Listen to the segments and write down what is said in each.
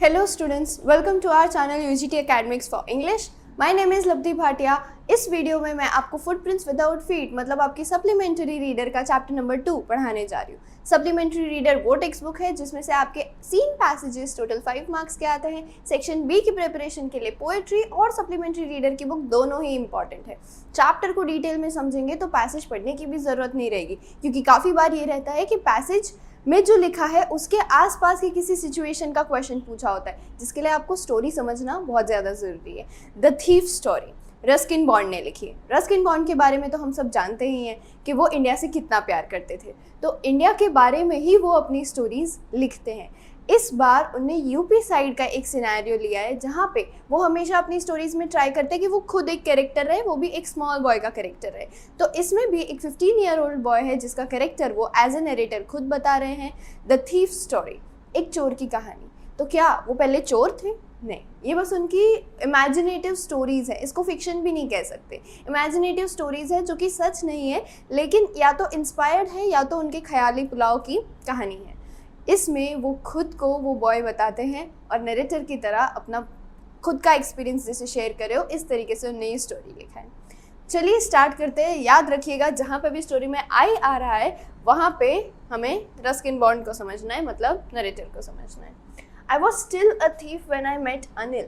Hello students, welcome to our channel UGT Academics for English. My name is लब्धि Bhatia. इस video में मैं आपको footprints without feet मतलब आपकी सप्लीमेंट्री रीडर का चैप्टर नंबर 2 पढ़ाने जा रही हूँ। सप्लीमेंट्री रीडर वो टेक्स्ट बुक है जिसमें से आपके 3 पैसेजेस टोटल 5 मार्क्स के आते हैं। सेक्शन बी की प्रिपरेशन के लिए पोएट्री और सप्लीमेंट्री रीडर की बुक दोनों ही इंपॉर्टेंट है। चैप्टर को डिटेल में समझेंगे तो पैसेज पढ़ने की भी ज़रूरत नहीं रहेगी, क्योंकि काफ़ी बार ये रहता है कि पैसेज में जो लिखा है उसके आसपास की किसी सिचुएशन का क्वेश्चन पूछा होता है, जिसके लिए आपको स्टोरी समझना बहुत ज़्यादा ज़रूरी है। The thief story Ruskin bond ने लिखी है। रस्किन बॉन्ड के बारे में तो हम सब जानते ही हैं कि वो इंडिया से कितना प्यार करते थे, तो इंडिया के बारे में ही वो अपनी स्टोरीज़ लिखते हैं। इस बार उनने यूपी साइड का एक सिनेरियो लिया है, जहाँ पे वो हमेशा अपनी स्टोरीज़ में ट्राई करते हैं कि वो खुद एक कैरेक्टर रहे, वो भी एक स्मॉल बॉय का कैरेक्टर रहे। तो इसमें भी एक 15-year-old बॉय है जिसका कैरेक्टर वो एज ए नरेटर खुद बता रहे हैं। द थीफ स्टोरी, एक चोर की कहानी। तो क्या वो पहले चोर थे? नहीं, ये बस उनकी इमेजिनेटिव स्टोरीज़ है। इसको फिक्शन भी नहीं कह सकते, इमेजिनेटिव स्टोरीज़ है जो कि सच नहीं है, लेकिन या तो इंस्पायर्ड है या तो उनके ख्याली पुलाव की कहानी है। इसमें वो खुद को वो बॉय बताते हैं और नरेटर की तरह अपना खुद का एक्सपीरियंस जैसे शेयर करे हो, इस तरीके से उन्होंने ये स्टोरी लिखा है। चलिए स्टार्ट करते हैं। याद रखिएगा, जहाँ पे भी स्टोरी में आई आ रहा है वहाँ पे हमें रस्किन बॉन्ड को समझना है, मतलब नरेटर को समझना है। I was still a thief when I met Anil.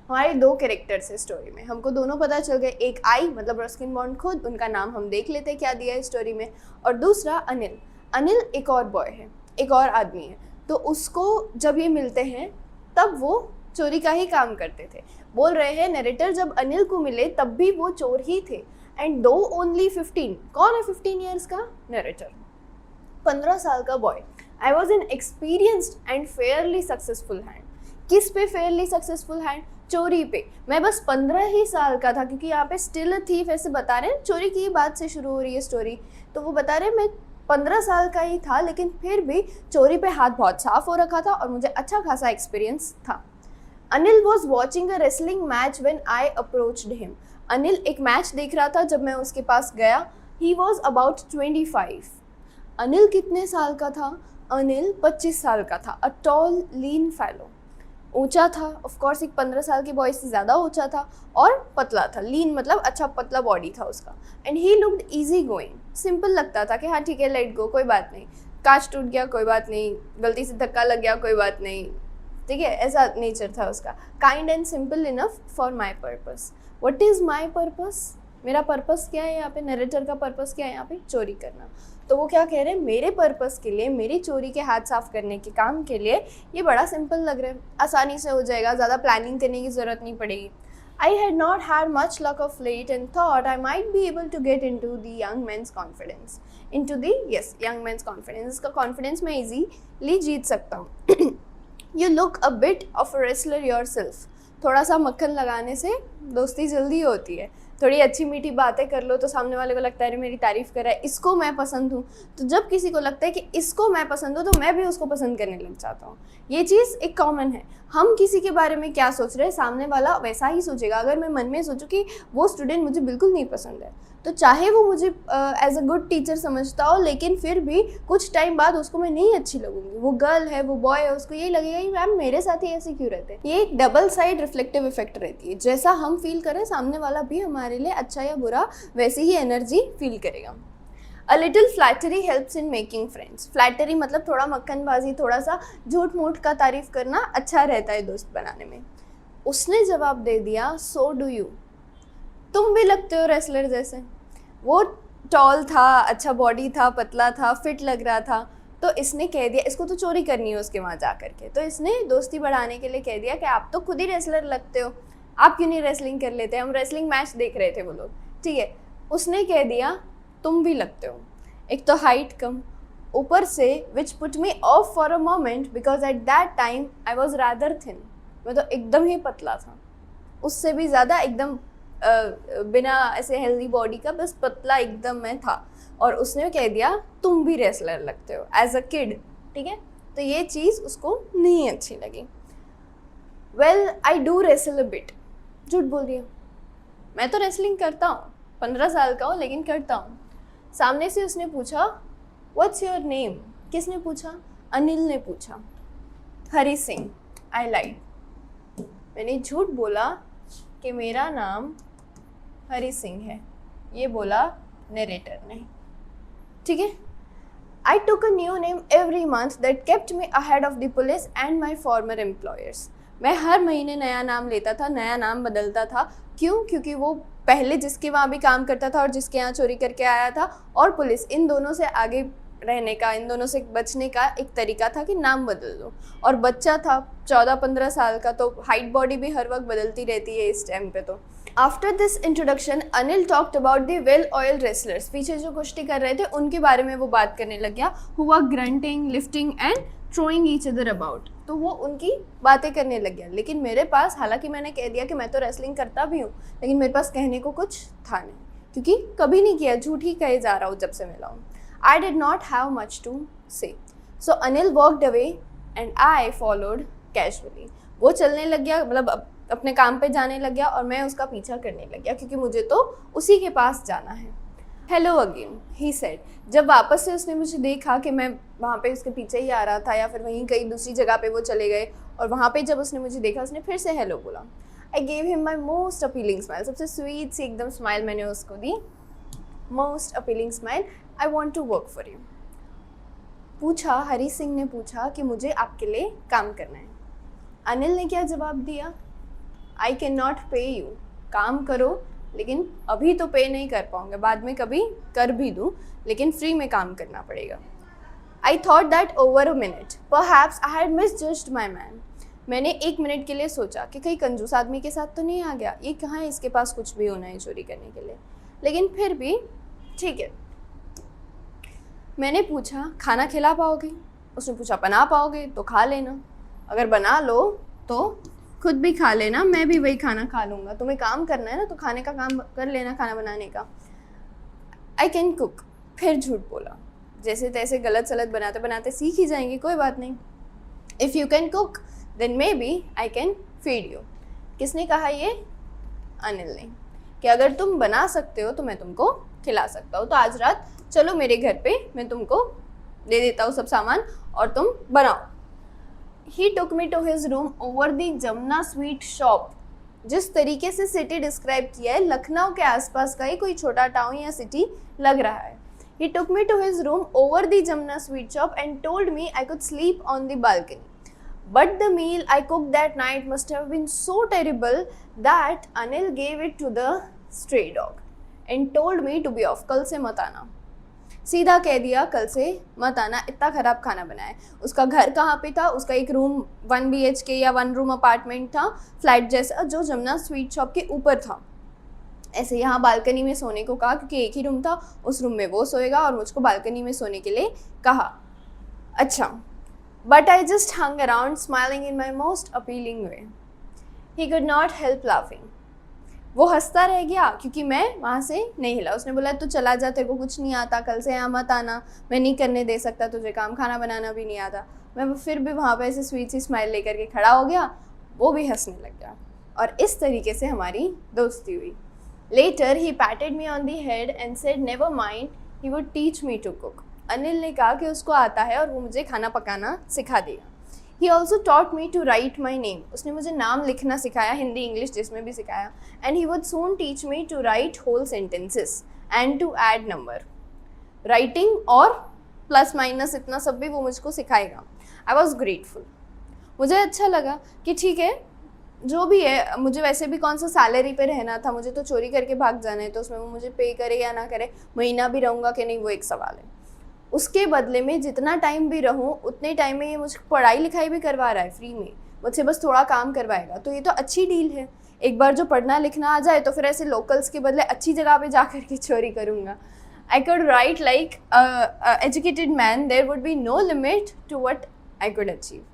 हमारे 2 कैरेक्टर्स है स्टोरी में, हमको दोनों पता चल गए। एक आई मतलब रस्किन बॉन्ड खुद, उनका नाम हम देख लेते हैं क्या दिया है स्टोरी में, और दूसरा अनिल। अनिल एक और बॉय है, एक और आदमी है। तो उसको जब ये मिलते हैं तब वो चोरी का ही काम करते थे। बोल रहे हैं नरेटर जब अनिल को मिले तब भी वो चोर ही थे। एंड दो ओनली 15, कौन है 15 ईयर्स का? नरेटर, 15 साल का boy. I was an experienced and Fairlie successful hand. किस पे फेयरली सक्सेसफुल हैंड? चोरी पे। मैं बस 15 ही साल का था, क्योंकि यहाँ पे स्टिल अ थीफ ऐसे बता रहे हैं, चोरी की बात से शुरू हो रही है स्टोरी। तो वो बता रहे हैं मैं 15 साल का ही था, लेकिन फिर भी चोरी पे हाथ बहुत साफ हो रखा था और मुझे अच्छा खासा एक्सपीरियंस था। Anil was watching a wrestling match when I approached him. Anil एक मैच देख रहा था जब मैं उसके पास गया। He was about 25। अनिल कितने साल का था? अनिल 25 साल का था। अ टॉल लीन फेलो, ऊंचा था, ऑफ कोर्स एक 15 साल के बॉय से ज़्यादा ऊंचा था, और पतला था। लीन मतलब अच्छा पतला बॉडी था उसका। And he looked easy going, simple लगता था कि हाँ ठीक है, लेट गो, कोई बात नहीं, कांच टूट गया कोई बात नहीं, गलती से धक्का लग गया कोई बात नहीं, ठीक है, ऐसा नेचर था उसका। Kind and simple enough for my purpose. What is my purpose? मेरा पर्पस क्या है यहाँ पे? नरेटर का पर्पस क्या है यहाँ पे? चोरी करना। तो वो क्या कह रहे हैं, मेरे पर्पस के लिए, मेरी चोरी के हाथ साफ करने के काम के लिए ये बड़ा सिंपल लग रहा है, आसानी से हो जाएगा, ज़्यादा प्लानिंग करने की ज़रूरत नहीं पड़ेगी। I had not had much luck of late and thought I might be able to get into the young man's confidence. Young man's confidence. इसका confidence मैं easily जीत सकता हूँ। You look a bit of a wrestler yourself. थोड़ा सा मक्खन लगाने से दोस्ती जल्दी होती है। थोड़ी अच्छी मीठी बातें कर लो तो सामने वाले को लगता है अरे मेरी तारीफ़ कर रहा है, इसको मैं पसंद हूँ। तो जब किसी को लगता है कि इसको मैं पसंद हूँ तो मैं भी उसको पसंद करने लग जाता हूँ। ये चीज़ एक कॉमन है। हम किसी के बारे में क्या सोच रहे हैं, सामने वाला वैसा ही सोचेगा। अगर मैं मन में सोचूं कि वो स्टूडेंट मुझे बिल्कुल नहीं पसंद है, तो चाहे वो मुझे एज अ गुड टीचर समझता हो, लेकिन फिर भी कुछ टाइम बाद उसको मैं नहीं अच्छी लगूंगी। वो गर्ल है, वो बॉय है, उसको यही लगेगा कि मैम मेरे साथ ही ऐसे क्यों रहते हैं। ये एक डबल साइड रिफ्लेक्टिव इफेक्ट रहती है। जैसा हम फील करें, सामने वाला भी हमारे लिए अच्छा या बुरा वैसी ही एनर्जी फील करेगा। A little flattery helps in making friends. Flattery मतलब थोड़ा मक्खनबाजी, थोड़ा सा झूठ मूठ का तारीफ करना अच्छा रहता है दोस्त बनाने में। उसने जवाब दे दिया, सो डू यू, तुम भी लगते हो रेसलर जैसे। वो टॉल था, अच्छा बॉडी था, पतला था, फिट लग रहा था। तो इसने कह दिया, इसको तो चोरी करनी है उसके वहाँ जा करके, तो इसने दोस्ती बढ़ाने के लिए कह दिया कि आप तो खुद ही रेसलर लगते हो, आप क्यों नहीं रेसलिंग कर लेते? हम रेसलिंग मैच देख रहे थे वो लोग, ठीक है। उसने कह दिया तुम भी लगते हो। एक तो हाइट कम, ऊपर से which put me of for a moment because at that time I was rather thin. मैं तो एकदम ही पतला था, उससे भी ज़्यादा एकदम बिना ऐसे हेल्दी बॉडी का, बस पतला एकदम मैं था। और उसने कह दिया तुम भी रेसलर लगते हो एज अ किड, ठीक है। तो ये चीज़ उसको नहीं अच्छी लगी। Well I do wrestle a bit, झूठ बोल दिया, मैं तो रेसलिंग करता हूँ, 15 साल का हूँ लेकिन करता हूँ। सामने से उसने पूछा व्हाट्स योर नेम? किसने पूछा? अनिल ने पूछा। हरी सिंह। आई लाइक, मैंने झूठ बोला कि मेरा नाम हरी सिंह है, ये बोला नरेटर ने, ठीक है। I took a new name every month that kept me ahead of the police and my former employers. मैं हर महीने नया नाम लेता था, नया नाम बदलता था। क्यों? क्योंकि वो पहले जिसके वहाँ भी काम करता था और जिसके यहाँ चोरी करके आया था और पुलिस, इन दोनों से आगे रहने का, इन दोनों से बचने का एक तरीका था कि नाम बदल दो। और बच्चा था 14-15 साल का, तो हाइट बॉडी भी हर वक्त बदलती रहती है इस टाइम पे। तो after this introduction Anil talked about the well oil wrestlers. पीछे जो कुश्ती कर रहे थे उनके बारे में वो बात करने लग गया। हुआ grunting, lifting and throwing each other about. तो वो उनकी बातें करने लग गया। लेकिन मेरे पास, हालांकि मैंने कह दिया कि मैं तो रेसलिंग करता भी हूँ, लेकिन मेरे पास कहने को कुछ था नहीं, क्योंकि कभी नहीं किया, झूठ ही कहे जा रहा हूँ जब से मिला हूँ। I did not have much to say. So Anil walked away and I followed casually. वो चलने लग गया, मतलब अपने काम पे जाने लग गया और मैं उसका पीछा करने लग गया, क्योंकि मुझे तो उसी के पास जाना है। Hello again, he said. जब वापस से उसने मुझे देखा कि मैं वहाँ पे उसके पीछे ही आ रहा था या फिर वहीं कहीं दूसरी जगह पे वो चले गए, और वहाँ पे जब उसने मुझे देखा, उसने फिर से हेलो बोला। I gave him my most appealing smile. सबसे स्वीट सी एकदम स्माइल मैंने उसको दी, most appealing smile. I want to work for you. पूछा, हरी सिंह ने पूछा कि मुझे आपके लिए काम करना है। अनिल ने क्या जवाब दिया? आई कैन नॉट पे यू। काम करो, लेकिन अभी तो पे नहीं कर पाऊंगा, बाद में कभी कर भी दूँ, लेकिन फ्री में काम करना पड़ेगा। I thought that over a minute perhaps I had misjudged my man. मैंने 1 मिनट के लिए सोचा कि कहीं कंजूस आदमी के साथ तो नहीं आ गया, ये कहाँ है इसके पास कुछ भी होना है चोरी करने के लिए, लेकिन फिर भी ठीक है। मैंने पूछा, खाना खिला पाओगे? उसने पूछा, बना पाओगे तो खा लेना, अगर बना लो तो खुद भी खा लेना, मैं भी वही खाना खा लूँगा। तुम्हें काम करना है ना, तो खाने का काम कर लेना, खाना बनाने का। I can cook. फिर झूठ बोला। जैसे तैसे गलत सलत बनाते बनाते सीख ही जाएंगे, कोई बात नहीं। If you can cook then maybe I can feed you. किसने कहा ये? अनिल ने, कि अगर तुम बना सकते हो तो मैं तुमको खिला सकता हूँ, तो आज रात चलो मेरे घर पे, मैं तुमको दे देता हूँ सब सामान और तुम बनाओ। He took me to his room over the Jamuna sweet shop. जिस तरीके से सिटी डिस्क्राइब किया है, लखनऊ के आसपास का ही कोई छोटा टाउन या सिटी लग रहा है। He took me to his room over the Jamuna sweet shop and told me I could sleep on the balcony. But the meal I cooked that night must have been so terrible that Anil gave it to the stray dog and told me to be off. कल से मत आना, सीधा कह दिया कल से मत आना, इतना ख़राब खाना बनाया। उसका घर कहाँ पे था? उसका एक रूम 1 BHK या 1 रूम अपार्टमेंट था, फ्लैट जैसा, जो जमुना स्वीट शॉप के ऊपर था। ऐसे यहाँ बालकनी में सोने को कहा, क्योंकि एक ही रूम था, उस रूम में वो सोएगा और मुझको बालकनी में सोने के लिए कहा। अच्छा, but I just hung around smiling in my most appealing way. He could not help laughing. वो हंसता रह गया क्योंकि मैं वहाँ से नहीं हिला। उसने बोला, तू चला जा, तेरे को कुछ नहीं आता, कल से यहाँ मत आना, मैं नहीं करने दे सकता तुझे काम, खाना बनाना भी नहीं आता। मैं फिर भी वहाँ पे ऐसे स्वीट सी स्माइल लेकर के खड़ा हो गया, वो भी हंसने लग गया, और इस तरीके से हमारी दोस्ती हुई। Later he patted me on the head and said never mind, he would teach me to cook. Anil ने कहा कि उसको आता है और वो मुझे खाना पकाना सिखा देगा। He also taught me to write my name. उसने मुझे नाम लिखना सिखाया, हिंदी इंग्लिश जिसमें भी सिखाया। And he would soon teach me to write whole sentences and to add number. Writing और प्लस माइनस इतना सब भी वो मुझको सिखाएगा। I was grateful. मुझे अच्छा लगा कि ठीक है, जो भी है, मुझे वैसे भी कौन सा सैलरी पे रहना था, मुझे तो चोरी करके भाग जाना है, तो उसमें वो मुझे पे करे या ना करे, महीना भी रहूँगा कि नहीं वो एक सवाल है। उसके बदले में जितना टाइम भी रहूँ उतने टाइम में ये मुझे पढ़ाई लिखाई भी करवा रहा है फ्री में, मुझसे बस थोड़ा काम करवाएगा, तो ये तो अच्छी डील है। एक बार जो पढ़ना लिखना आ जाए तो फिर ऐसे लोकल्स के बदले अच्छी जगह पे जा कर के चोरी करूँगा। I could write like educated man, there would be no limit to what I could achieve.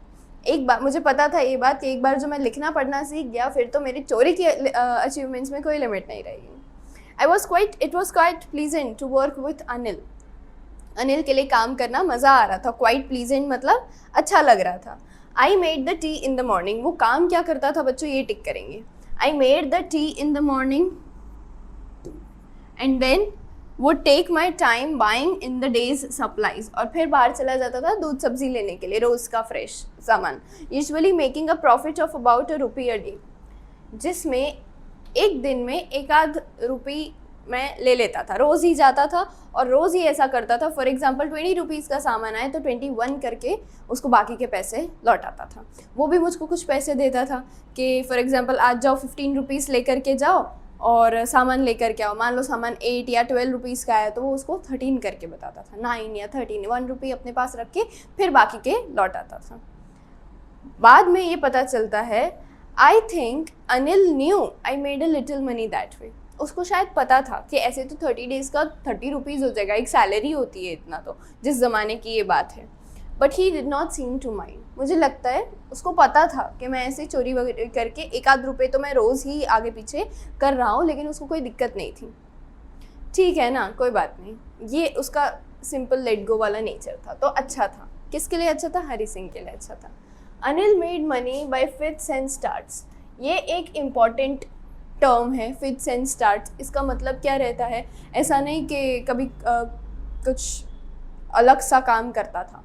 एक बार मुझे पता था ये बात कि एक बार जो मैं लिखना पढ़ना सीख गया, फिर तो मेरी चोरी की अचीवमेंट्स में कोई लिमिट नहीं रहेगी। It was quite pleasant to work with Anil. Anil के लिए काम करना मज़ा आ रहा था। क्वाइट प्लीजेंट मतलब अच्छा लग रहा था। I made the tea in the morning. वो काम क्या करता था बच्चों, ये टिक करेंगे। I made the tea in the morning and then would take my time buying in the day's supplies. और फिर बाहर चला जाता था दूध सब्जी लेने के लिए, रोज़ का फ्रेश सामान। Usually making a profit of about ₹1 a day। जिसमें एक दिन में एक आध रुपये मैं ले लेता था, रोज़ ही जाता था और रोज़ ही ऐसा करता था। फॉर एग्जांपल 20 रुपीज़ का सामान आए तो 21 करके उसको बाकी के पैसे लौटाता था। वो भी मुझको कुछ पैसे देता था कि फॉर एग्जांपल आज जाओ 15 रुपीज़ लेकर के जाओ और सामान लेकर के आओ। मान लो सामान 8 या 12 रुपीज़ का है तो वो उसको 13 करके बताता था, 9 या 13, 1 रुपये अपने पास रख के फिर बाकी के लौटाता था। बाद में ये पता चलता है I think Anil new I made a little money that way. उसको शायद पता था कि ऐसे तो 30 डेज़ का 30 रुपीज़ हो जाएगा, एक सैलरी होती है इतना, तो जिस ज़माने की ये बात है। But he did not seem to mind. मुझे लगता है उसको पता था कि मैं ऐसे चोरी वगैरह करके एक आध रुपये तो मैं रोज़ ही आगे पीछे कर रहा हूँ, लेकिन उसको कोई दिक्कत नहीं थी। ठीक है ना, कोई बात नहीं, ये उसका सिंपल लेट गो वाला नेचर था, तो अच्छा था। किसके लिए अच्छा था? हरी सिंह के लिए अच्छा था। Anil made money by fifths and starts. ये एक इम्पॉर्टेंट टर्म है, फिफ्थ्स एंड स्टार्ट्स। इसका मतलब क्या रहता है? ऐसा नहीं कि कभी कुछ अलग सा काम करता था,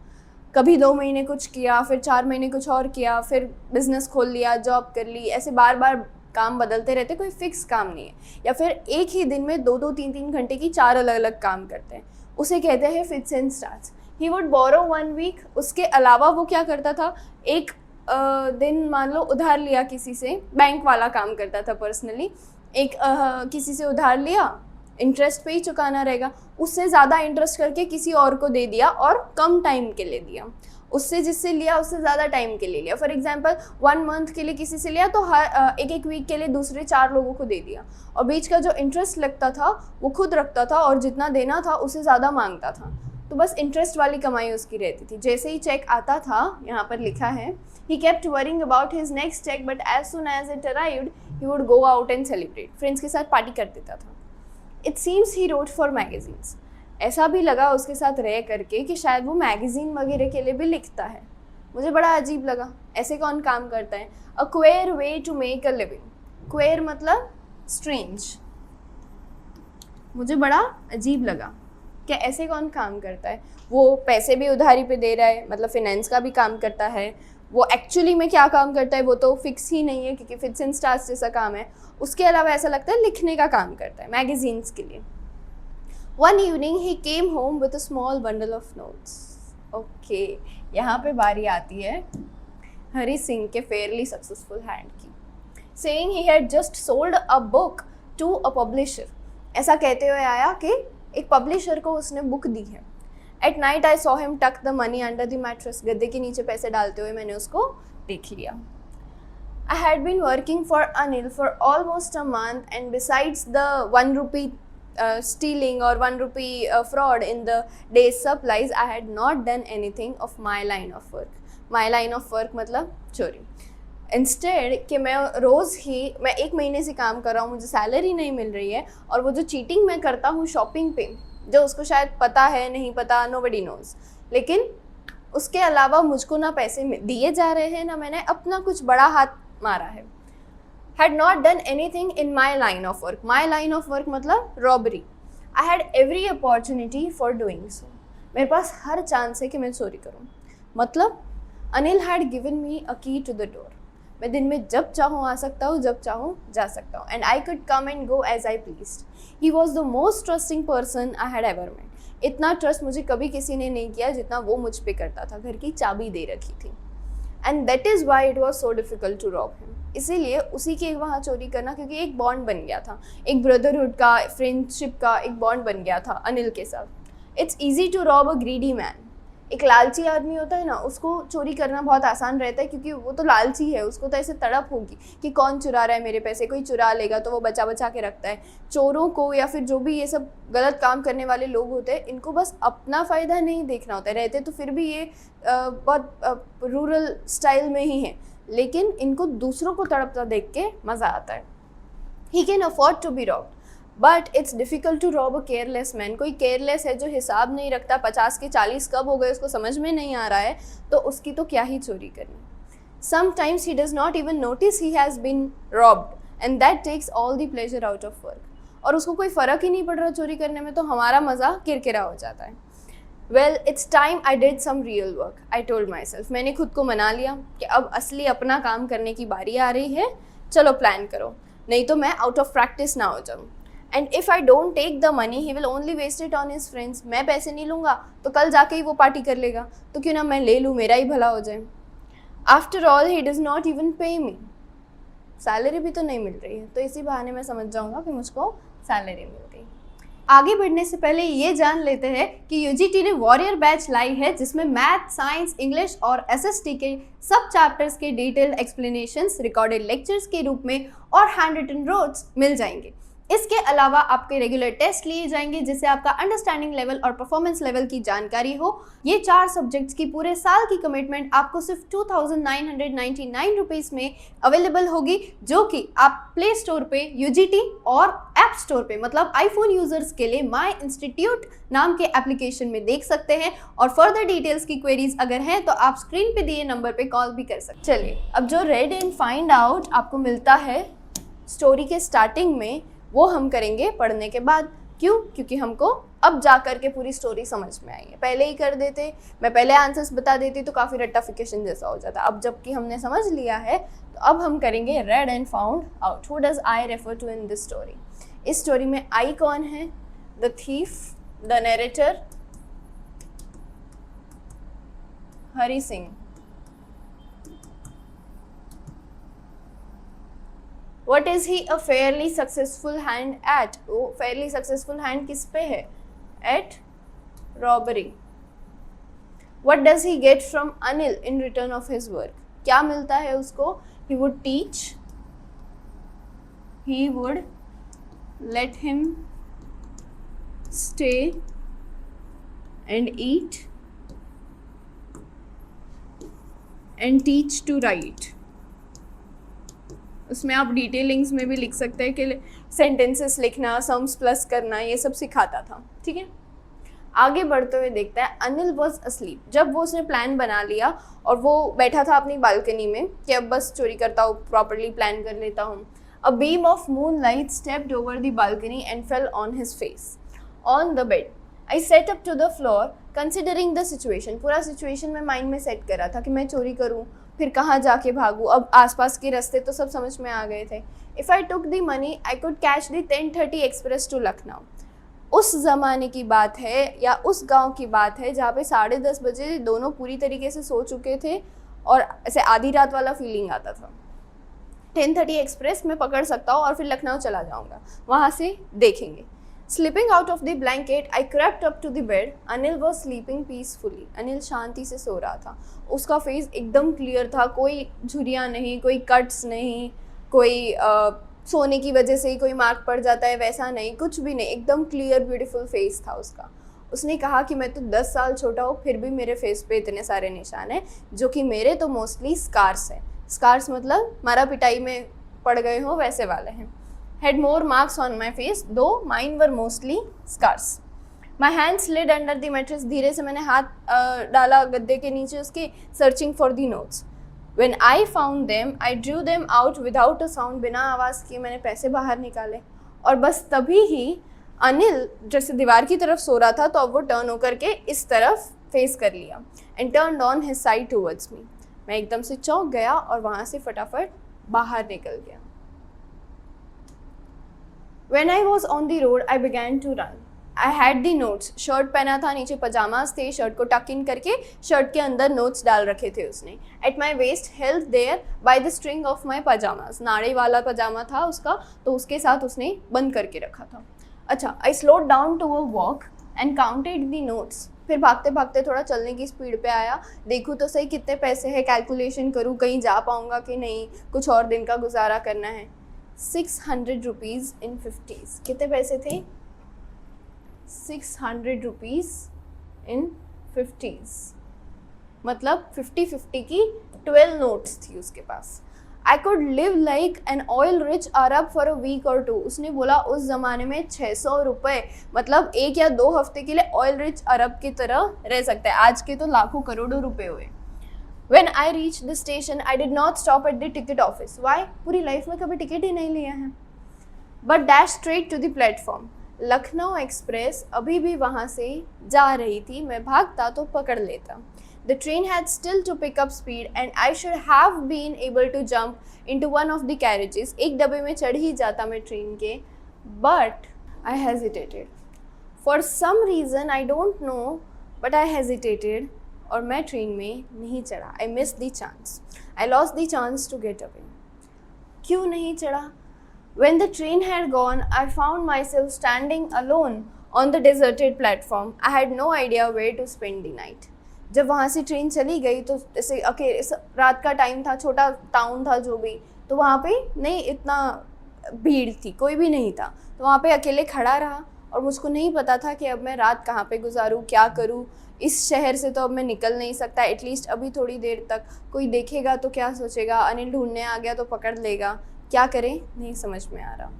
कभी 2 महीने कुछ किया, फिर 4 महीने कुछ और किया, फिर बिजनेस खोल लिया, जॉब कर ली, ऐसे बार बार काम बदलते रहते, कोई फिक्स काम नहीं है। या फिर एक ही दिन में 2-2, 3-3 घंटे की 4 अलग अलग काम करते हैं, उसे कहते हैं fifths and starts. He would borrow 1 week. उसके अलावा वो क्या करता था, एक दिन मान लो उधार लिया किसी से, बैंक वाला काम करता था पर्सनली। एक किसी से उधार लिया, इंटरेस्ट पे ही चुकाना रहेगा, उससे ज़्यादा इंटरेस्ट करके किसी और को दे दिया और कम टाइम के लिए दिया। उससे जिससे लिया उससे ज़्यादा टाइम के लिए लिया। फॉर एग्जांपल 1 मंथ के लिए किसी से लिया तो हर एक वीक के लिए दूसरे 4 लोगों को दे दिया, और बीच का जो इंटरेस्ट लगता था वो खुद रखता था और जितना देना था उससे ज़्यादा मांगता था। तो बस इंटरेस्ट वाली कमाई उसकी रहती थी। जैसे ही चेक आता था, यहाँ पर लिखा है, he kept worrying about his next cheque but as soon as it arrived he would go out and celebrate. Friends के साथ पार्टी कर देता था। It seems he wrote for magazines. ऐसा भी लगा उसके साथ रह करके कि शायद वो मैगजीन वगैरह के लिए भी लिखता है। मुझे बड़ा अजीब लगा, ऐसे कौन काम करता है? A queer way to make a living. Queer मतलब स्ट्रेंज। मुझे बड़ा अजीब लगा कि ऐसे कौन काम करता है। वो पैसे भी उधारी पे दे रहा है, मतलब फिनेंस का भी काम करता है। वो एक्चुअली में क्या काम करता है वो तो फिक्स ही नहीं है, क्योंकि फिफ्थ्स एंड स्टार्ट्स जैसा काम है। उसके अलावा ऐसा लगता है लिखने का काम करता है मैगजीन्स के लिए। One evening he came home with a small bundle of notes. Okay, यहाँ पे बारी आती है हरी सिंह के फेयरली सक्सेसफुल हैंड की। Saying he had just sold a book to a publisher. ऐसा कहते हुए आया कि एक पब्लिशर को उसने बुक दी है। At night I saw him tuck the money under the mattress. गद्दे के नीचे पैसे डालते हुए मैंने उसको देख लिया। I had been working for Anil for almost a month, and besides the 1 rupee stealing or 1 rupee fraud in the day's supplies, I had not done anything of my line of work. My line of work मतलब चोरी। Instead कि मैं रोज़ ही मैं 1 महीने से काम कर रहा हूँ, मुझे सैलरी नहीं मिल रही है, और वो जो चीटिंग मैं करता हूँ शॉपिंग पे, जो उसको शायद पता है नहीं पता, नोबडी नोज़, लेकिन उसके अलावा मुझको ना पैसे दिए जा रहे हैं, ना मैंने अपना कुछ बड़ा हाथ मारा है। Had not done anything in my line of work. My line of work मतलब robbery. I had every opportunity for doing so. मेरे पास हर चांस है कि मैं चोरी करूँ। मतलब Anil had given me a key to the door. मैं दिन में जब चाहूँ आ सकता हूँ, जब चाहूँ जा सकता हूँ, and I could come and go as I pleased. He was the most trusting person I had ever met. इतना ट्रस्ट मुझे कभी किसी ने नहीं किया जितना वो मुझ पे करता था। घर की चाबी दे रखी थी। And that is why it was so difficult to rob him. इसीलिए उसी के वहाँ चोरी करना, क्योंकि एक बॉन्ड बन गया था, एक ब्रदरहुड का, फ्रेंडशिप का एक बॉन्ड बन गया था अनिल के साथ। It's easy to rob a greedy man. एक लालची आदमी होता है ना, उसको चोरी करना बहुत आसान रहता है, क्योंकि वो तो लालची है, उसको तो ऐसे तड़प होगी कि कौन चुरा रहा है मेरे पैसे, कोई चुरा लेगा तो वो बचा बचा के रखता है। चोरों को या फिर जो भी ये सब गलत काम करने वाले लोग होते हैं, इनको बस अपना फ़ायदा नहीं देखना होता है। रहते तो फिर भी ये बहुत रूरल स्टाइल में ही है, लेकिन इनको दूसरों को तड़पता देख के मज़ा आता है। He can afford to be robbed, but it's difficult to rob a careless man. कोई केयरलेस है जो हिसाब नहीं रखता, 50 के 40 कब हो गए उसको समझ में नहीं आ रहा है, तो उसकी तो क्या ही चोरी करनी। Sometimes he does not even notice he has been robbed and that takes all the pleasure out of work. और उसको कोई फ़र्क ही नहीं पड़ रहा चोरी करने में, तो हमारा मज़ा किरकिरा हो जाता है। Well it's time I did some real work, I told myself. मैंने खुद को मना लिया कि अब असली अपना काम करने की बारी आ रही है, चलो प्लान करो, नहीं तो मैं आउट ऑफ प्रैक्टिस ना हो जाऊँ। And if I don't take the money he will only waste it on his friends. मैं पैसे नहीं लूँगा तो कल जाके ही वो पार्टी कर लेगा, तो क्यों ना मैं ले लूँ, मेरा ही भला हो जाए। After all he does not even पे मी, सैलरी भी तो नहीं मिल रही है, तो इसी बहाने मैं समझ जाऊँगा कि मुझको सैलरी मिल गई। आगे बढ़ने से पहले ये जान लेते हैं कि यूजीटी ने वॉरियर बैच लाई है, जिसमें मैथ, साइंस, इंग्लिश और एसएसटी के सब चैप्टर्स के डिटेल्ड एक्सप्लेनेशंस रिकॉर्डेड लेक्चर्स के रूप में और हैंड रिटन नोट्स मिल जाएंगे। इसके अलावा आपके रेगुलर टेस्ट लिए जाएंगे, जिससे आपका अंडरस्टैंडिंग लेवल और परफॉर्मेंस लेवल की जानकारी हो। ये 4 सब्जेक्ट्स की पूरे साल की कमिटमेंट आपको सिर्फ 2999 रुपीज़ में अवेलेबल होगी, जो कि आप प्ले स्टोर पे यूजीटी और ऐप स्टोर पे, मतलब आईफोन यूजर्स के लिए माई इंस्टीट्यूट नाम के एप्लीकेशन में देख सकते हैं। और फर्दर डिटेल्स की क्वेरीज अगर हैं तो आप स्क्रीन पे दिए नंबर पे कॉल भी कर सकते हैं। चलिए, अब जो रेड एंड फाइंड आउट आपको मिलता है स्टोरी के स्टार्टिंग में, वो हम करेंगे पढ़ने के बाद। क्यों? क्योंकि हमको अब जा कर के पूरी स्टोरी समझ में आई है। पहले ही कर देते, मैं पहले आंसर्स बता देती तो काफ़ी रट्टाफिकेशन जैसा हो जाता। अब जबकि हमने समझ लिया है तो अब हम करेंगे read and found out. Who does I refer to in this story? इस स्टोरी में आई कौन है? The thief, the narrator Hari Singh. What is he a fairly successful hand at? वो fairly successful hand किस पे है? At robbery. What does he get from Anil in return of his work? क्या मिलता है उसको? He would teach. He would let him stay and eat and teach to write. उसमें आप डिटेलिंग्स में भी लिख सकते हैं कि सेंटेंसेस लिखना, सम्स प्लस करना, ये सब सिखाता था। ठीक है, आगे बढ़ते हुए देखता है अनिल वॉज अस्लीप। जब वो उसने प्लान बना लिया और वो बैठा था अपनी बालकनी में कि अब बस चोरी करता हूँ, प्रॉपरली प्लान कर लेता हूँ। A beam of moon light stepped over the balcony and fell on his face on the bed. I set up to the floor considering the situation. पूरा सिचुएशन में माइंड में सेट करा था कि मैं चोरी करूँ, फिर कहाँ जाके भागूँ। अब आसपास के रास्ते तो सब समझ में आ गए थे। If I took the money I could catch the 10:30 express to Lucknow. उस ज़माने की बात है या उस गांव की बात है जहाँ पे 10:30 बजे दोनों पूरी तरीके से सो चुके थे और ऐसे आधी रात वाला फीलिंग आता था। 10:30 एक्सप्रेस मैं पकड़ सकता हूँ और फिर लखनऊ चला जाऊँगा, वहाँ से देखेंगे। Slipping out of the blanket, I crept up to the bed. Anil was sleeping peacefully. Anil शांति से सो रहा था। उसका फेस एकदम क्लियर था, कोई झुर्रियाँ नहीं, कोई कट्स नहीं, कोई सोने की वजह से ही कोई मार्क पड़ जाता है वैसा नहीं, कुछ भी नहीं, एकदम क्लियर ब्यूटीफुल फेस था उसका। उसने कहा कि मैं तो 10 साल छोटा हूँ फिर भी मेरे फेस पे इतने सारे निशान हैं, जो कि मेरे तो मोस्टली स्कार्स हैं। स्कार्स मतलब मारा पिटाई में पड़ गए हो वैसे वाले हैं। Had more marks on my face, though mine were mostly scars. My hand slid under the mattress. धीरे से मैंने हाथ डाला गद्दे के नीचे उसके, searching for the notes. When I found them, I drew them out without a sound. बिना आवाज़ किए मैंने पैसे बाहर निकाले और बस तभी ही अनिल जैसे दीवार की तरफ सो रहा था तो अब वो टर्न होकर के इस तरफ फेस कर लिया and turned on his side towards me. मैं एकदम से चौंक गया और वहाँ से फटाफट बाहर निकल गया। When I was on the road, I began to run. I had the notes. Shirt पहना था, नीचे पजामाज थे, शर्ट को टक इन करके शर्ट के अंदर नोट्स डाल रखे थे उसने। At my waist, held there by the string of my pajamas. नाड़े वाला पजामा था उसका, तो उसके साथ उसने बंद करके रखा था। अच्छा, I slowed down to a walk and counted the notes. फिर भागते भागते थोड़ा चलने की स्पीड पे आया, देखूँ तो सही कितने पैसे है, कैलकुलेशन करूँ कहीं जा पाऊँगा कि नहीं, कुछ और दिन का गुजारा करना है। 600 रुपीज़ इन 50s। कितने पैसे थे? 600 रुपीज़ इन 50s, मतलब 50-50 की 12 नोट्स थी उसके पास। I could live like an oil rich Arab for a week और 2। उसने बोला उस ज़माने में 600 रुपये मतलब 1 या 2 हफ्ते के लिए ऑयल रिच अरब की तरह रह सकता है। आज के तो लाखों करोड़ों रुपए हुए। When I reached the station, I did not stop at the ticket office. Why? पूरी लाइफ में कभी टिकट ही नहीं लिया है। But dashed straight to the platform. Lucknow express अभी भी वहाँ से जा रही थी, मैं भागता तो पकड़ लेता। The train had still to pick up speed and I should have been able to jump into one of the carriages. एक डब्बे में चढ़ ही जाता मैं ट्रेन के, but I hesitated. For some reason I don't know, but I hesitated और मैं train में नहीं चढ़ा. I missed the chance. I lost the chance to get away. क्यों नहीं चढ़ा? When the train had gone, I found myself standing alone on the deserted platform. I had no idea where to spend the night. जब वहाँ से train चली गई तो जैसे रात का टाइम था, छोटा टाउन था जो भी, तो वहाँ पे नहीं इतना भीड़ थी, कोई भी नहीं था, तो वहाँ पे अकेले खड़ा रहा और मुझको नहीं पता था कि अब मैं रात कहाँ पे गुजारूँ, क्या करूँ. इस शहर से तो अब मैं निकल नहीं सकता, एटलीस्ट अभी थोड़ी देर तक. कोई देखेगा तो क्या सोचेगा, अनिल ढूंढने आ गया तो पकड़ लेगा, क्या करें नहीं समझ में आ रहा.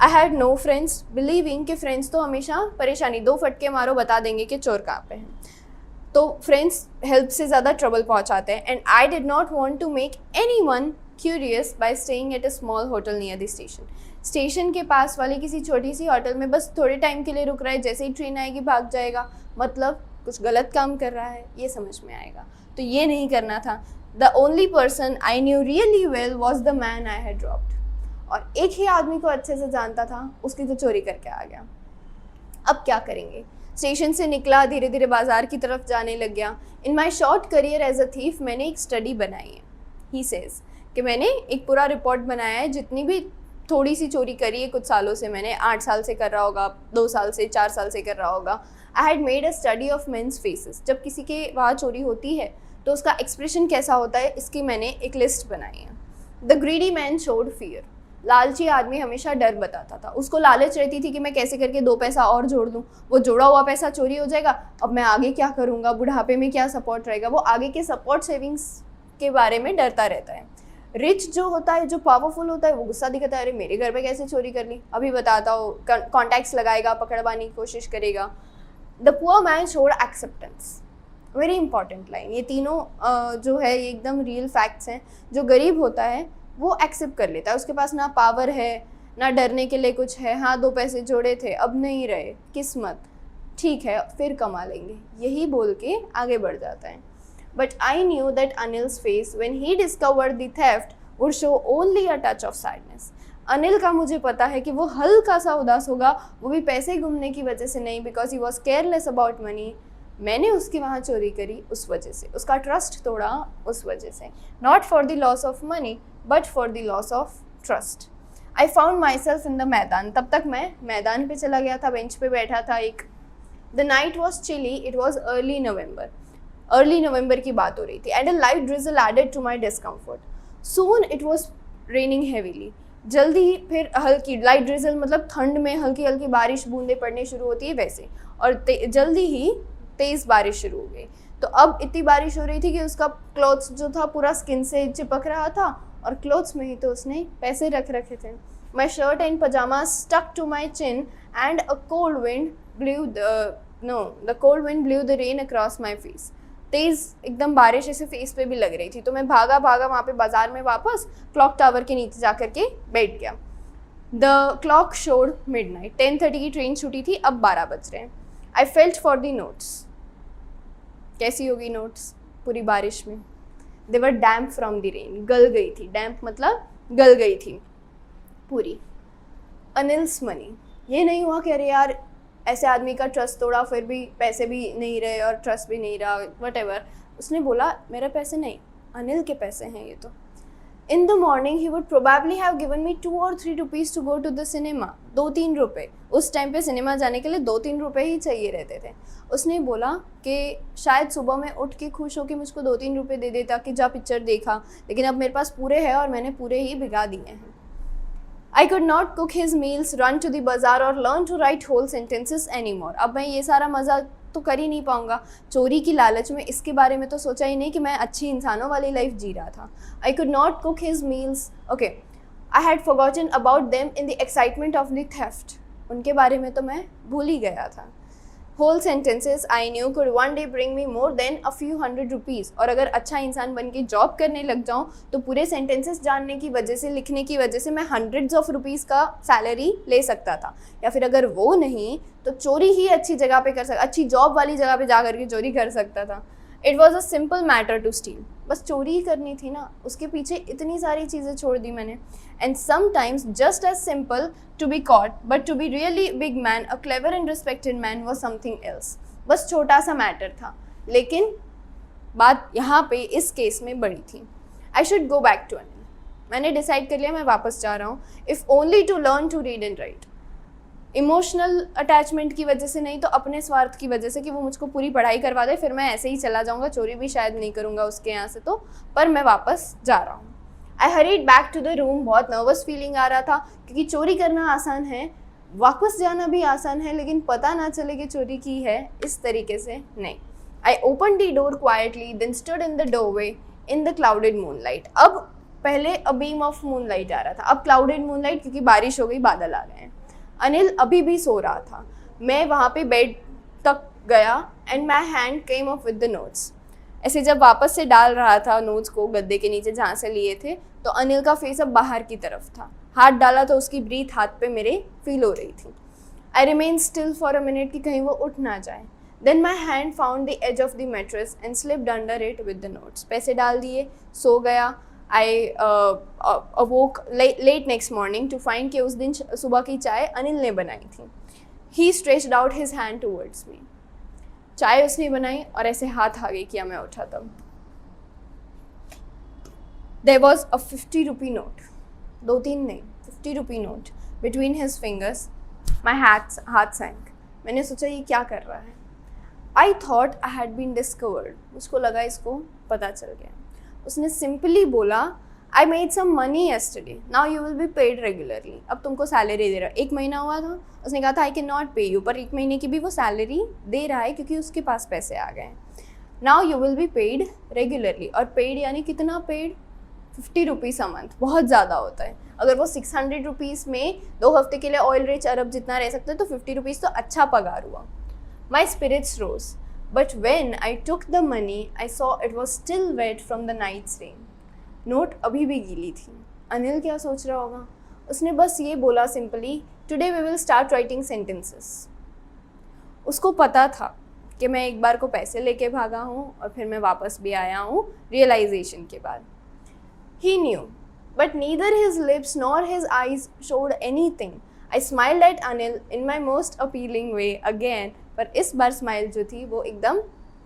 I had no friends, believing कि फ्रेंड्स तो हमेशा परेशानी, 2 फटके मारो बता देंगे कि चोर कहाँ पे हैं. तो फ्रेंड्स हेल्प से ज़्यादा ट्रबल पहुँचाते हैं. And I did not want to make anyone curious by staying at a small hotel near the station. Station के पास वाली किसी छोटी सी होटल में बस थोड़े टाइम के लिए रुक रहा है, जैसे ही ट्रेन आएगी भाग जाएगा, मतलब कुछ गलत काम कर रहा है, ये समझ में आएगा. तो ये नहीं करना था. The only person I knew really well was the man I had dropped. और एक ही आदमी को अच्छे से जानता था, उसकी तो चोरी करके आ गया. अब क्या करेंगे. स्टेशन से निकला, धीरे धीरे बाजार की तरफ जाने लग गया. In my short career as a thief मैंने एक स्टडी बनाई है. ही सेज कि मैंने एक पूरा रिपोर्ट बनाया है, जितनी भी थोड़ी सी चोरी करी है कुछ सालों से, मैंने 8 साल से कर रहा होगा, 2 साल से 4 साल से कर रहा होगा. I had made a study of men's faces. जब किसी के वहाँ चोरी होती है तो उसका एक्सप्रेशन कैसा होता है, इसकी मैंने एक लिस्ट बनाई है. The greedy man showed fear. लालची आदमी हमेशा डर बताता था. उसको लालच रहती थी कि मैं कैसे करके 2 पैसा और जोड़ दूँ. वो जोड़ा हुआ पैसा चोरी हो जाएगा, अब मैं आगे क्या करूँगा, बुढ़ापे में क्या सपोर्ट रहेगा. वो आगे के सपोर्ट सेविंग्स के बारे में डरता रहता है. रिच जो होता है, जो पावरफुल होता है, वो गुस्सा दिखाता है, अरे मेरे घर पे कैसे चोरी कर ली, अभी बताता हो. कॉन्टैक्ट्स लगाएगा, पकड़वाने की कोशिश करेगा. The poor man showed acceptance. Very important line. ये तीनों जो है ये एकदम रियल फैक्ट्स हैं. जो गरीब होता है वो एक्सेप्ट कर लेता है. उसके पास ना पावर है, ना डरने के लिए कुछ है. हाँ 2 पैसे जोड़े थे, अब नहीं रहे, किस्मत, ठीक है फिर कमा लेंगे, यही बोल के आगे बढ़ जाता है. But I knew that Anil's face when he discovered the theft would show only a touch of sadness. Anil का मुझे पता है कि वो हल्का सा उदास होगा, वो भी पैसे घूमने की वजह से नहीं, because he was careless about money. मैंने उसकी वहाँ चोरी करी उस वजह से, उसका ट्रस्ट तोड़ा उस वजह से. Not for the loss of money but for the loss of trust. I found my self in the मैदान. तब तक मैं मैदान पे चला गया था, बेंच पे बैठा था एक. The night was chilly. It was early November की बात हो रही थी. And a light drizzle added to my discomfort. Soon it was raining heavily. जल्दी ही फिर हल्की लाइट ड्रिजल, मतलब ठंड में हल्की हल्की बारिश बूंदें पड़ने शुरू होती है वैसे, और जल्दी ही तेज़ बारिश शुरू हो गई. तो अब इतनी बारिश हो रही थी कि उसका क्लॉथ्स जो था पूरा स्किन से चिपक रहा था, और क्लॉथ्स में ही तो उसने पैसे रख रखे थे. My shirt and pyjama stuck to my chin and the cold wind blew the rain across my face. तेज़ एकदम बारिश ऐसे फेस पे भी लग रही थी. तो मैं भागा वहाँ पे बाजार में वापस क्लॉक टावर के नीचे जा कर के बैठ गया. The clock showed midnight. 10:30 की ट्रेन छूटी थी, अब 12 बज रहे हैं. I felt for the notes. कैसी होगी नोट्स पूरी बारिश में. दे वर डैम्प फ्रॉम द रेन. गल गई थी. डैम्प मतलब गल गई थी पूरी. अनिल्स मनी. ये नहीं हुआ कि अरे यार ऐसे आदमी का ट्रस्ट तोड़ा, फिर भी पैसे भी नहीं रहे और ट्रस्ट भी नहीं रहा, वट. उसने बोला मेरे पैसे नहीं, अनिल के पैसे हैं ये तो. In the morning he would probably have given me 2 or 3 rupees to go to the cinema. 2-3 रुपये. उस टाइम पे सिनेमा जाने के लिए 2-3 रुपये ही चाहिए रहते थे. उसने बोला कि शायद सुबह में उठ के खुश हो कि मुझको 2-3 रुपये दे देता कि जा पिक्चर देखा, लेकिन अब मेरे पास पूरे हैं और मैंने पूरे ही भिगा दिए हैं. I could not cook his meals, run to the bazaar or learn to write whole sentences anymore. अब मैं ये सारा मज़ा तो कर ही नहीं पाऊँगा. चोरी की लालच में इसके बारे में तो सोचा ही नहीं कि मैं अच्छी इंसानों वाली लाइफ जी रहा था. I could not cook his meals. Okay, I had forgotten about them in the excitement of the theft. उनके बारे में तो मैं भूल ही गया था. Whole sentences I knew could one day bring me more than a few hundred rupees. और अगर अच्छा इंसान बन के जॉब करने लग जाऊँ तो पूरे सेंटेंसेस जानने की वजह से, लिखने की वजह से मैं hundreds of rupees का सैलरी ले सकता था. या फिर अगर वो नहीं तो चोरी ही अच्छी जगह पे कर सकता, अच्छी जॉब वाली जगह पे जा कर के चोरी कर सकता था. It was a simple matter to steal, बस चोरी ही करनी थी ना, उसके पीछे इतनी सारी चीज़ें छोड़ दी मैंने. And sometimes just as simple to be caught but to be really big man, a clever and respected man was something else. बस छोटा सा मैटर था, लेकिन बात यहाँ पे इस केस में बड़ी थी. I should go back to Anil. मैंने डिसाइड कर लिया मैं वापस जा रहा हूँ, if only to learn to read and write. Emotional attachment की वजह से नहीं तो अपने स्वार्थ की वजह से कि वो मुझको पूरी पढ़ाई करवा दे, फिर मैं ऐसे ही चला जाऊँगा, चोरी भी शायद नहीं करूँगा उसके यहाँ से तो, पर मैं वापस जा रहा हूँ. I hurried back to the room. बहुत नर्वस फीलिंग आ रहा था क्योंकि चोरी करना आसान है, वापस जाना भी आसान है, लेकिन पता ना चले कि चोरी की है, इस तरीके से नहीं. I open the door quietly then stood in the doorway in the clouded moonlight. अब पहले अ बीम ऑफ मूनलाइट आ रहा था, अब क्लाउडेड मूनलाइट क्योंकि बारिश हो गई, बादल आ गए हैं. अनिल अभी भी सो रहा था. मैं वहाँ पे बेड तक गया and my hand came up with the notes. ऐसे जब वापस से डाल रहा था नोट्स को गद्दे के नीचे जहाँ से लिए थे, तो अनिल का फेस अब बाहर की तरफ था. हाथ डाला तो उसकी ब्रीथ हाथ पे मेरे फील हो रही थी. I remain still for a minute कि कहीं वो उठ ना जाए. Then my hand found the edge of the mattress and slipped under it with the notes. पैसे डाल दिए, सो गया. I awoke late next morning to find कि उस दिन सुबह की चाय अनिल ने बनाई थी. He stretched out his hand towards me. चाय उसने बनाई और ऐसे हाथ आगे किया, मैं उठा तब. There was a 50 rupee note. 2-3 नहीं, 50 rupee note between his fingers. My हाथ sank. मैंने सोचा ये क्या कर रहा है. I thought I had been discovered. मुझको लगा इसको पता चल गया. उसने सिंपली बोला I made some money yesterday, now you will be paid regularly. अब तुमको सैलरी दे रहा है. 1 महीना हुआ था, उसने कहा था आई कैन नॉट पे यू, पर 1 महीने की भी वो सैलरी दे रहा है क्योंकि उसके पास पैसे आ गए. Now you will be paid regularly. और पेड यानी कितना पेड? 50 rupees a month. बहुत ज़्यादा होता है. अगर वो 600 रुपीज़ में 2 हफ्ते के लिए ऑयल रिच अरब जितना रह सकते तो 50 रुपीज़ तो अच्छा पगार हुआ. My spirits rose. But when I took the money, I saw it was still wet from the night's rain. Note अभी भी गीली थी. अनिल क्या सोच रहा होगा? उसने बस ये बोला simply, Today we will start writing sentences. उसको पता था कि मैं एक बार को पैसे लेके भागा हूँ और फिर मैं वापस भी आया हूँ रियलाइजेशन के बाद. He knew, but neither his lips nor his eyes showed anything. I smiled at Anil in my most appealing way again. पर इस बार स्माइल जो थी वो एकदम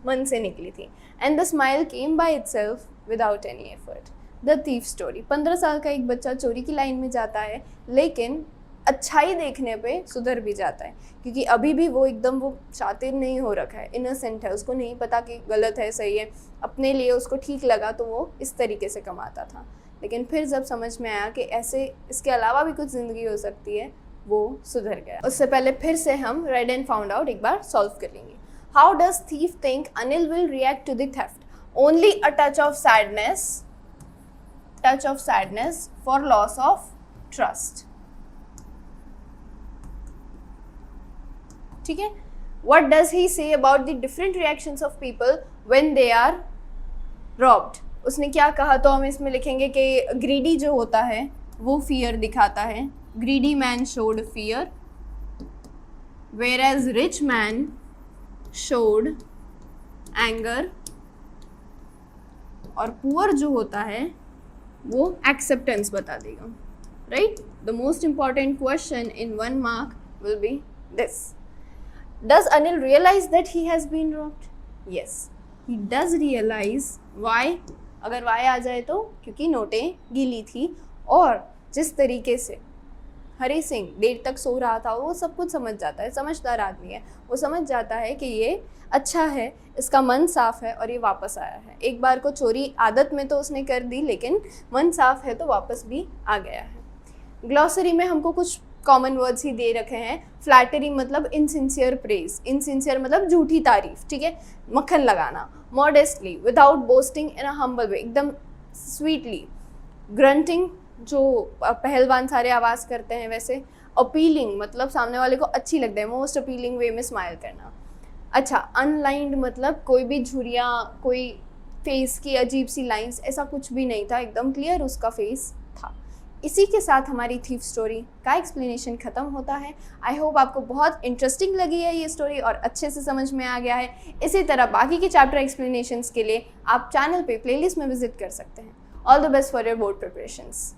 मन से निकली थी. And the smile came by itself without any effort. The thief story. 15 साल का एक बच्चा चोरी की लाइन में जाता है, लेकिन अच्छाई देखने पे सुधर भी जाता है क्योंकि अभी भी वो एकदम वो शातिर नहीं हो रखा है, इनोसेंट है. उसको नहीं पता कि गलत है सही है, अपने लिए उसको ठीक लगा तो वो इस तरीके से कमाता था. लेकिन फिर जब समझ में आया कि ऐसे इसके अलावा भी कुछ ज़िंदगी हो सकती है, वो सुधर गया. उससे पहले फिर से हम रेड एंड फाउंड आउट एक बार सॉल्व कर लेंगे. How does thief think Anil will react to the theft? Only a touch of sadness for loss of trust. ठीक है. What does he say about the different reactions of people when they are robbed? उसने क्या कहा? तो हम इसमें लिखेंगे कि ग्रीडी जो होता है वो फियर दिखाता है. Greedy man showed fear, whereas rich man showed anger. और poor जो होता है वो acceptance बता देगा. Right? The most important question in 1 mark will be this. Does Anil realize that he has been robbed? Yes, he does realize. Why? अगर why आ जाए तो क्योंकि नोटें गीली थी और जिस तरीके से हरी सिंह देर तक सो रहा था वो सब कुछ समझ जाता है. समझदार आदमी है, वो समझ जाता है कि ये अच्छा है, इसका मन साफ है और ये वापस आया है. एक बार को चोरी आदत में तो उसने कर दी, लेकिन मन साफ है तो वापस भी आ गया है. ग्लॉसरी में हमको कुछ कॉमन वर्ड्स ही दे रखे हैं. फ्लैटरी मतलब इनसिंसियर प्रेज. इनसिंसियर मतलब झूठी तारीफ. ठीक है. मक्खन लगाना. Modestly without boasting in a humble way, एकदम स्वीटली. ग्रंटिंग जो पहलवान सारे आवाज़ करते हैं वैसे. अपीलिंग मतलब सामने वाले को अच्छी लगता है, मोस्ट अपीलिंग वे में स्माइल करना. अच्छा. अनलाइंड मतलब कोई भी झुर्रियाँ, कोई फेस की अजीब सी लाइंस, ऐसा कुछ भी नहीं था, एकदम क्लियर उसका फेस था. इसी के साथ हमारी थीफ स्टोरी का एक्सप्लेनेशन ख़त्म होता है। आई होप आपको बहुत इंटरेस्टिंग लगी है ये स्टोरी और अच्छे से समझ में आ गया है। इसी तरह बाकी के चैप्टर एक्सप्लेनेशंस के लिए आप चैनल पे प्लेलिस्ट में विजिट कर सकते हैं। All the best for your board preparations.